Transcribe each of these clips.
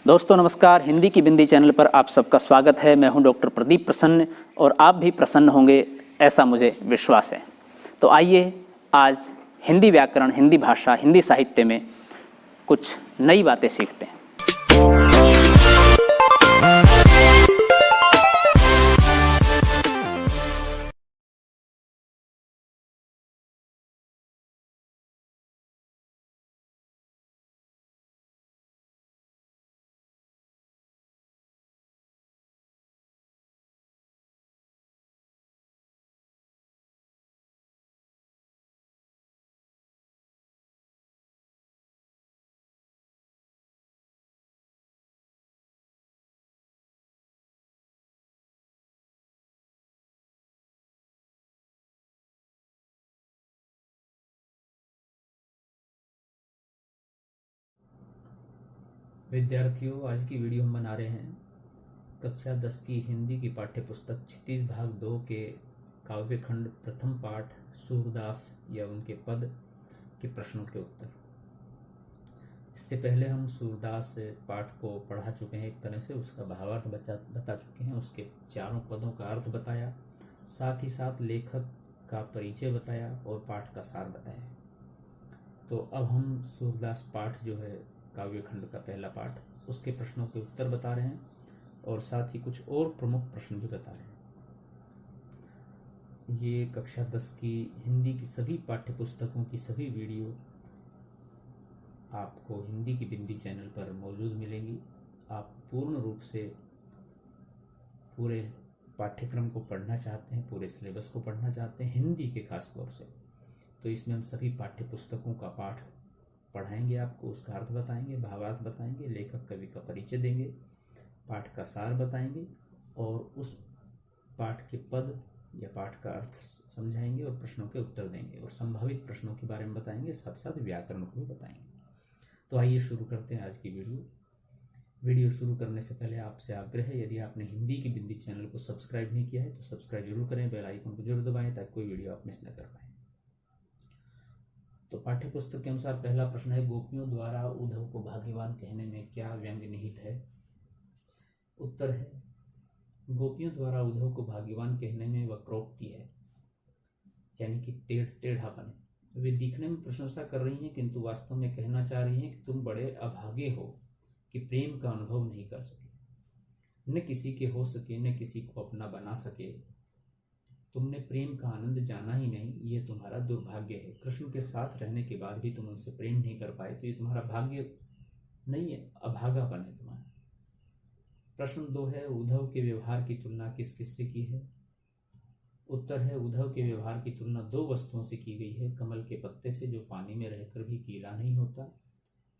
दोस्तों नमस्कार। हिंदी की बिंदी चैनल पर आप सबका स्वागत है। मैं हूं डॉक्टर प्रदीप प्रसन्न और आप भी प्रसन्न होंगे ऐसा मुझे विश्वास है। तो आइए आज हिंदी व्याकरण, हिंदी भाषा, हिंदी साहित्य में कुछ नई बातें सीखते हैं। विद्यार्थियों, आज की वीडियो हम बना रहे हैं कक्षा 10 की हिंदी की पाठ्य पुस्तक क्षितिज भाग 2 के काव्यखंड प्रथम पाठ सूरदास या उनके पद के प्रश्नों के उत्तर। इससे पहले हम सूरदास पाठ को पढ़ा चुके हैं, एक तरह से उसका भावार्थ बता चुके हैं, उसके चारों पदों का अर्थ बताया, साथ ही साथ लेखक का परिचय बताया और पाठ का सार बताया। तो अब हम सूरदास पाठ जो है काव्यखंड का पहला पाठ, उसके प्रश्नों के उत्तर बता रहे हैं और साथ ही कुछ और प्रमुख प्रश्न भी बता रहे हैं। ये कक्षा 10 की हिंदी की सभी पाठ्य पुस्तकों की सभी वीडियो आपको हिंदी की बिंदी चैनल पर मौजूद मिलेंगी। आप पूर्ण रूप से पूरे पाठ्यक्रम को पढ़ना चाहते हैं, पूरे सिलेबस को पढ़ना चाहते हैं, हिंदी के खास तौर से, तो इसमें हम सभी पाठ्य पुस्तकों का पाठ पढ़ाएंगे, आपको उसका अर्थ बताएंगे, भावार्थ बताएंगे, लेखक कवि का परिचय देंगे, पाठ का सार बताएंगे और उस पाठ के पद या पाठ का अर्थ समझाएंगे और प्रश्नों के उत्तर देंगे और संभावित प्रश्नों के बारे में बताएंगे, साथ साथ व्याकरण को भी बताएंगे। तो आइए शुरू करते हैं आज की वीडियो शुरू करने से पहले आपसे आग्रह है, यदि आपने हिंदी की बिंदी चैनल को सब्सक्राइब नहीं किया है तो सब्सक्राइब जरूर करें, बेल आइकन को जरूर दबाएं ताकि कोई वीडियो आप मिस न कर पाए। तो पाठ्य पुस्तक के अनुसार पहला प्रश्न है, गोपियों द्वारा उद्धव को भाग्यवान कहने में क्या व्यंग्य निहित है? उत्तर है, गोपियों द्वारा उद्धव को भाग्यवान कहने में वक्रोक्ति है, यानी कि टेढ़ापन है। वे दिखने में प्रशंसा कर रही हैं किंतु वास्तव में कहना चाह रही हैं कि तुम बड़े अभागे हो कि प्रेम का अनुभव नहीं कर सके, न किसी के हो सके, न किसी को अपना बना सके। तुमने प्रेम का आनंद जाना ही नहीं, ये तुम्हारा दुर्भाग्य है। कृष्ण के साथ रहने के बाद भी तुम उनसे प्रेम नहीं कर पाए, तो ये तुम्हारा भाग्य नहीं है, अभागापन है तुम्हारा। प्रश्न 2 है, उद्धव के व्यवहार की तुलना किस किस से की है? उत्तर है, उद्धव के व्यवहार की तुलना 2 वस्तुओं से की गई है, कमल के पत्ते से जो पानी में रहकर भी गीला नहीं होता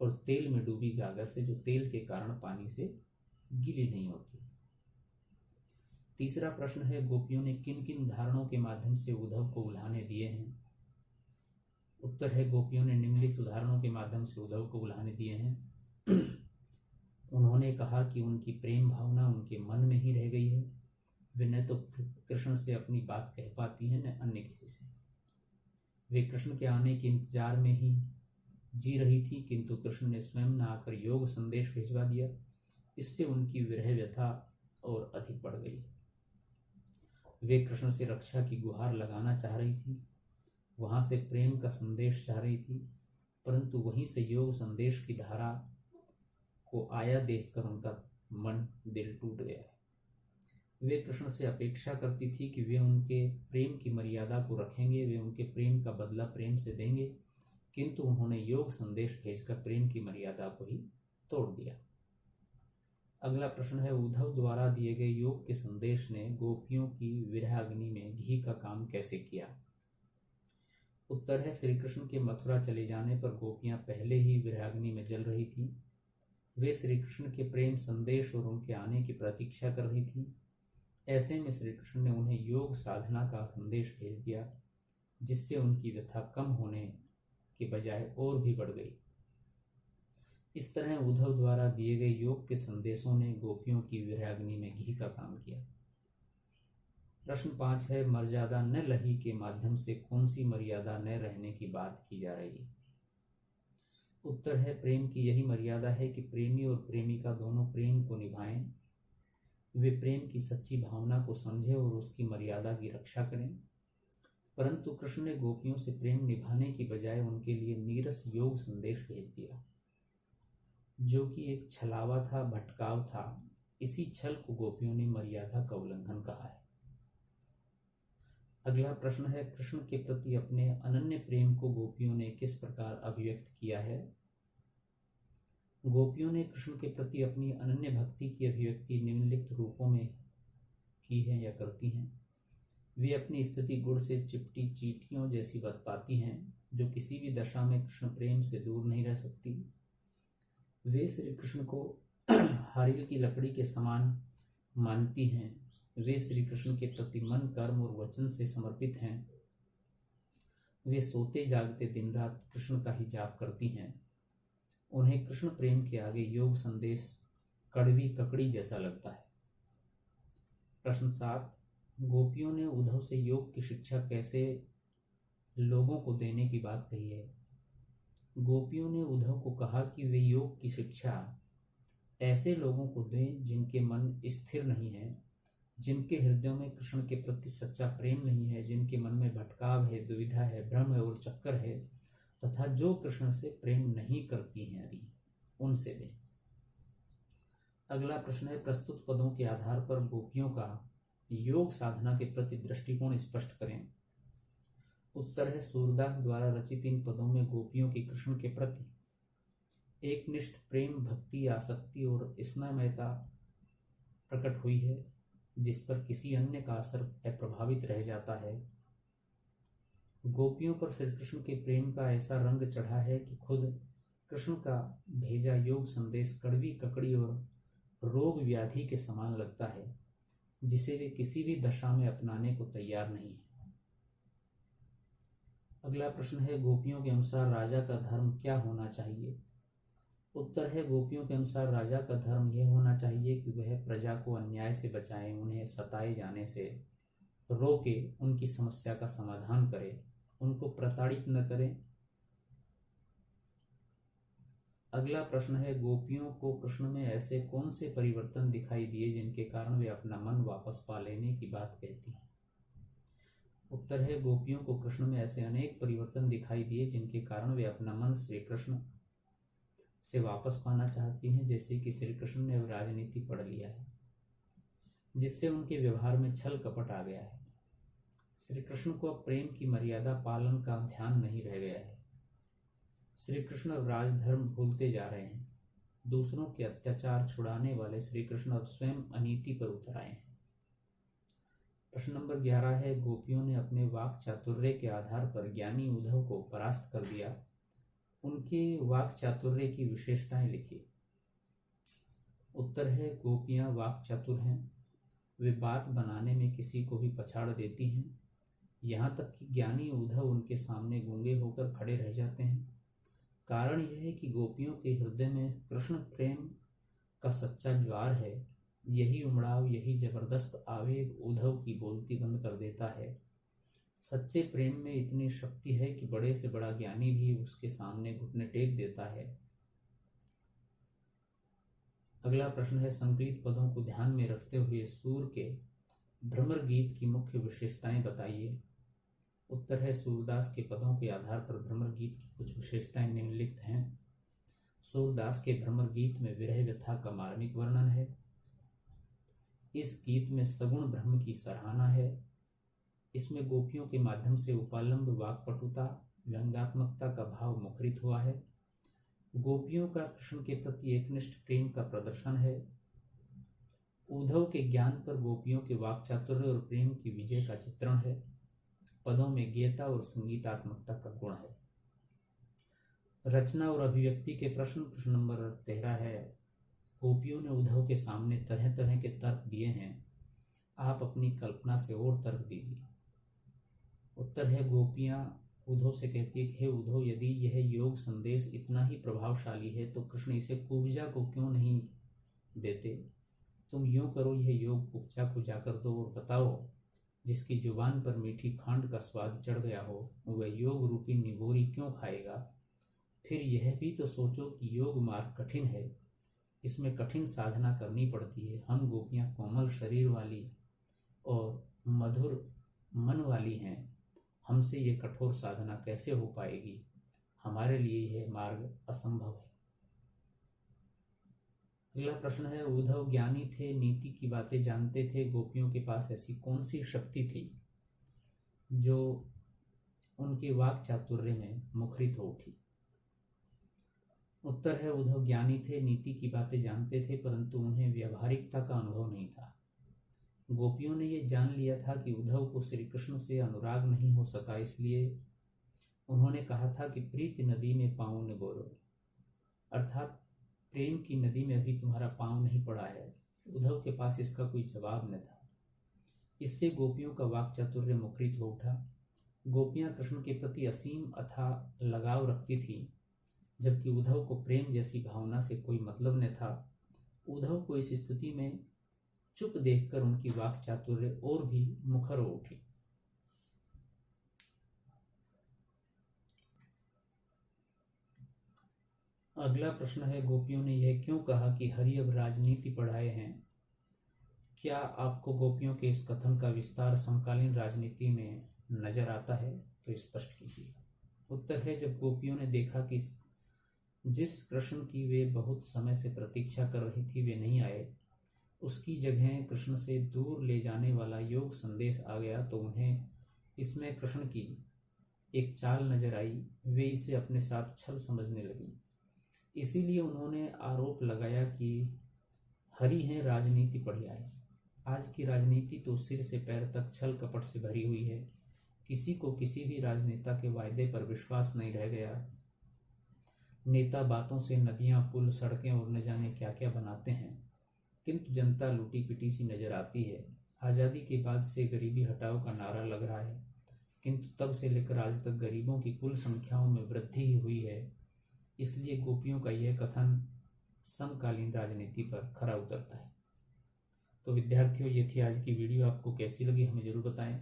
और तेल में डूबी गागर से जो तेल के कारण पानी से गीली नहीं होती। तीसरा प्रश्न है, गोपियों ने किन किन उदाहरणों के माध्यम से उद्धव को उल्हाने दिए हैं? उत्तर है, गोपियों ने निम्नलिखित उदाहरणों के माध्यम से उद्धव को उल्हाने दिए हैं। उन्होंने कहा कि उनकी प्रेम भावना उनके मन में ही रह गई है, वे न तो कृष्ण से अपनी बात कह पाती हैं न अन्य किसी से। वे कृष्ण के आने के इंतजार में ही जी रही थी किंतु कृष्ण ने स्वयं न आकर योग संदेश भिजवा दिया, इससे उनकी विरह व्यथा और अधिक बढ़ गई। वे कृष्ण से रक्षा की गुहार लगाना चाह रही थी, वहां से प्रेम का संदेश चाह रही थी, परंतु वहीं से योग संदेश की धारा को आया देखकर उनका मन दिल टूट गया है। वे कृष्ण से अपेक्षा करती थी कि वे उनके प्रेम की मर्यादा को रखेंगे, वे उनके प्रेम का बदला प्रेम से देंगे, किंतु उन्होंने योग संदेश भेजकर प्रेम की मर्यादा को ही तोड़ दिया। अगला प्रश्न है, उद्धव द्वारा दिए गए योग के संदेश ने गोपियों की विरह अग्नि में घी का काम कैसे किया? उत्तर है, श्री कृष्ण के मथुरा चले जाने पर गोपियां पहले ही विरह अग्नि में जल रही थीं। वे श्री कृष्ण के प्रेम संदेश और उनके आने की प्रतीक्षा कर रही थीं। ऐसे में श्री कृष्ण ने उन्हें योग साधना का संदेश भेज दिया, जिससे उनकी व्यथा कम होने के बजाय और भी बढ़ गई। इस तरह उद्धव द्वारा दिए गए योग के संदेशों ने गोपियों की विरह अग्नि में घी का काम किया। प्रश्न 5 है, मर्यादा न लही के माध्यम से कौन सी मर्यादा न रहने की बात की जा रही है? उत्तर है प्रेम की यही मर्यादा है कि प्रेमी और प्रेमिका दोनों प्रेम को निभाएं, वे प्रेम की सच्ची भावना को समझें और उसकी मर्यादा की रक्षा करें। परंतु कृष्ण ने गोपियों से प्रेम निभाने की बजाय उनके लिए नीरस योग संदेश भेज दिया, जो कि एक छलावा था, भटकाव था। इसी छल को गोपियों ने मर्यादा का उल्लंघन कहा है। अगला प्रश्न है, कृष्ण के प्रति अपने अनन्य प्रेम को गोपियों ने किस प्रकार अभिव्यक्त किया है? गोपियों ने कृष्ण के प्रति अपनी अनन्य भक्ति की अभिव्यक्ति निम्नलिखित रूपों में की है या करती हैं। वे अपनी स्थिति गुड़ से चिपटी चींटियों जैसी बतपाती हैं, जो किसी भी दशा में कृष्ण प्रेम से दूर नहीं रह सकती। वे श्री कृष्ण को हारिल की लकड़ी के समान मानती हैं। वे श्री कृष्ण के प्रति मन, कर्म और वचन से समर्पित हैं। वे सोते जागते दिन रात कृष्ण का ही जाप करती हैं। उन्हें कृष्ण प्रेम के आगे योग संदेश कड़वी ककड़ी जैसा लगता है। प्रश्न 7, गोपियों ने उद्धव से योग की शिक्षा कैसे लोगों को देने की बात कही है? गोपियों ने उद्धव को कहा कि वे योग की शिक्षा ऐसे लोगों को दें जिनके मन स्थिर नहीं है, जिनके हृदयों में कृष्ण के प्रति सच्चा प्रेम नहीं है, जिनके मन में भटकाव है, दुविधा है, भ्रम है और चक्कर है, तथा जो कृष्ण से प्रेम नहीं करती हैं, अभी उनसे दें। अगला प्रश्न है, प्रस्तुत पदों के आधार पर गोपियों का योग साधना के प्रति दृष्टिकोण स्पष्ट करें। उत्तर है, सूरदास द्वारा रचित इन पदों में गोपियों की कृष्ण के प्रति एक निष्ठ प्रेम, भक्ति, आसक्ति और स्नेहमयता प्रकट हुई है, जिस पर किसी अन्य का असर अप्रभावित रह जाता है। गोपियों पर श्री कृष्ण के प्रेम का ऐसा रंग चढ़ा है कि खुद कृष्ण का भेजा योग संदेश कड़वी ककड़ी और रोग व्याधि के समान लगता है, जिसे वे किसी भी दशा में अपनाने को तैयार नहीं है। अगला प्रश्न है, गोपियों के अनुसार राजा का धर्म क्या होना चाहिए? उत्तर है, गोपियों के अनुसार राजा का धर्म यह होना चाहिए कि वह प्रजा को अन्याय से बचाए, उन्हें सताए जाने से रोके, उनकी समस्या का समाधान करे, उनको प्रताड़ित न करें। अगला प्रश्न है, गोपियों को कृष्ण में ऐसे कौन से परिवर्तन दिखाई दिए जिनके कारण वे अपना मन वापस पा लेने की बात कहती हैं? उत्तर है, गोपियों को कृष्ण में ऐसे अनेक परिवर्तन दिखाई दिए जिनके कारण वे अपना मन श्री कृष्ण से वापस पाना चाहती हैं। जैसे कि श्री कृष्ण ने राजनीति पढ़ लिया है, जिससे उनके व्यवहार में छल कपट आ गया है। श्री कृष्ण को अब प्रेम की मर्यादा पालन का ध्यान नहीं रह गया है। श्री कृष्ण अब राजधर्म भूलते जा रहे हैं। दूसरों के अत्याचार छुड़ाने वाले श्री कृष्ण अब स्वयं अनीति पर उतर आए हैं। प्रश्न नंबर 11 है, गोपियों ने अपने वाक चातुर्य के आधार पर ज्ञानी उद्धव को परास्त कर दिया। उनके वाक चातुर्य की विशेषताएं लिखिए। उत्तर है, गोपियां वाक चातुर हैं। वे बात बनाने में किसी को भी पछाड़ देती हैं, यहाँ तक कि ज्ञानी उद्धव उनके सामने गूंगे होकर खड़े रह जाते हैं। कारण यह है कि गोपियों के हृदय में कृष्ण प्रेम का सच्चा ज्वार है। यही उमड़ाव, यही जबरदस्त आवेग उद्धव की बोलती बंद कर देता है। सच्चे प्रेम में इतनी शक्ति है कि बड़े से बड़ा ज्ञानी भी उसके सामने घुटने टेक देता है। अगला प्रश्न है, संकलित पदों को ध्यान में रखते हुए सूर के भ्रमर गीत की मुख्य विशेषताएं बताइए। उत्तर है, सूरदास के पदों के आधार पर भ्रमर गीत की कुछ विशेषताएं निम्नलिखित हैं। सूरदास के भ्रमर गीत में विरह व्यथा का मार्मिक वर्णन है। इस गीत में सगुण ब्रह्म की सराहना है। इसमें गोपियों के माध्यम से उपालंब वाक्पटुता, व्यंग्यात्मकता का भाव मुखरित हुआ है। गोपियों का कृष्ण के प्रति एकनिष्ठ प्रेम का प्रदर्शन है। उद्धव के ज्ञान पर गोपियों के वाक्चातुर्य और प्रेम की विजय का चित्रण है। पदों में गेयता और संगीतात्मकता का गुण है। रचना और अभिव्यक्ति के प्रश्न नंबर 13 है, गोपियों ने उद्धव के सामने तरह तरह के तर्क दिए हैं। आप अपनी कल्पना से और तर्क दीजिए। उत्तर है, गोपियां उद्धव से कहती है कि हे उद्धव, यदि यह योग संदेश इतना ही प्रभावशाली है तो कृष्ण इसे कुब्जा को क्यों नहीं देते? तुम यूं करो, यह योग कुब्जा को जाकर दो और बताओ, जिसकी जुबान पर मीठी खांड का स्वाद चढ़ गया हो, वह योग रूपी निगोरी क्यों खाएगा? फिर यह भी तो सोचो कि योग मार्ग कठिन है, इसमें कठिन साधना करनी पड़ती है। हम गोपियाँ कोमल शरीर वाली और मधुर मन वाली हैं, हमसे ये कठोर साधना कैसे हो पाएगी? हमारे लिए यह मार्ग असंभव है। अगला प्रश्न है, उद्धव ज्ञानी थे, नीति की बातें जानते थे, गोपियों के पास ऐसी कौन सी शक्ति थी जो उनके वाक चातुर्य में मुखरित हो उठी? उत्तर है, उद्धव ज्ञानी थे, नीति की बातें जानते थे, परंतु उन्हें व्यावहारिकता का अनुभव नहीं था। गोपियों ने यह जान लिया था कि उद्धव को श्री कृष्ण से अनुराग नहीं हो सका, इसलिए उन्होंने कहा था कि प्रीति नदी में पाँव न बोरो, अर्थात प्रेम की नदी में अभी तुम्हारा पाँव नहीं पड़ा है। उद्धव के पास इसका कोई जवाब न था। इससे गोपियों का वाक चातुर्य मुखरित हो उठा। गोपियां कृष्ण के प्रति असीम अथाह लगाव रखती थी, जबकि उद्धव को प्रेम जैसी भावना से कोई मतलब न था। उद्धव को इस स्थिति में चुप देखकर उनकी वाक चातुर्य और भी मुखर हो उठी। अगला प्रश्न है, गोपियों ने यह क्यों कहा कि हरि अब राजनीति पढ़ाए हैं? क्या आपको गोपियों के इस कथन का विस्तार समकालीन राजनीति में नजर आता है? तो स्पष्ट कीजिए। उत्तर है, जब गोपियों ने देखा कि जिस कृष्ण की वे बहुत समय से प्रतीक्षा कर रही थी वे नहीं आए, उसकी जगह कृष्ण से दूर ले जाने वाला योग संदेश आ गया, तो उन्हें इसमें कृष्ण की एक चाल नजर आई। वे इसे अपने साथ छल समझने लगी। इसीलिए उन्होंने आरोप लगाया कि हरि हैं राजनीति पढ़ियाए। आज की राजनीति तो सिर से पैर तक छल कपट से भरी हुई है। किसी को किसी भी राजनेता के वायदे पर विश्वास नहीं रह गया। नेता बातों से नदियां, पुल, सड़कें और न जाने क्या क्या बनाते हैं, किंतु जनता लूटी पिटी सी नजर आती है। आज़ादी के बाद से गरीबी हटाओ का नारा लग रहा है, किंतु तब से लेकर आज तक गरीबों की कुल संख्याओं में वृद्धि ही हुई है। इसलिए गोपियों का यह कथन समकालीन राजनीति पर खरा उतरता है। तो विद्यार्थियों, ये थी आज की वीडियो। आपको कैसी लगी हमें जरूर बताएं।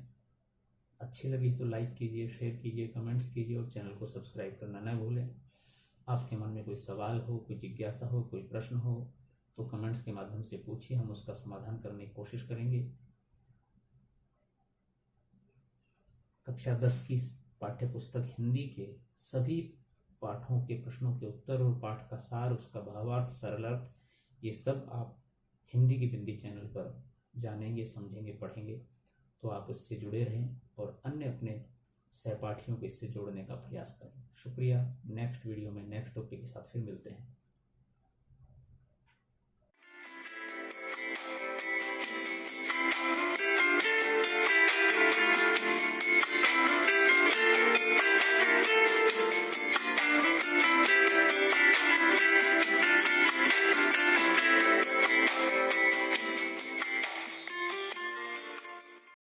अच्छी लगी तो लाइक कीजिए, शेयर कीजिए, कमेंट्स कीजिए और चैनल को सब्सक्राइब करना न भूलें। आपके मन में कोई सवाल हो, कोई जिज्ञासा हो, कोई प्रश्न हो तो कमेंट्स के माध्यम से पूछिए, हम उसका समाधान करने की कोशिश करेंगे। कक्षा 10 की पाठ्य पुस्तक हिंदी के सभी पाठों के प्रश्नों के उत्तर और पाठ का सार, उसका भावार्थ, सरल अर्थ, ये सब आप हिंदी की बिंदी चैनल पर जानेंगे, समझेंगे, पढ़ेंगे। तो आप इससे जुड़े रहें और अन्य अपने सहपाठियों को इससे जोड़ने का प्रयास करें। शुक्रिया। नेक्स्ट वीडियो में नेक्स्ट टॉपिक के साथ फिर मिलते हैं।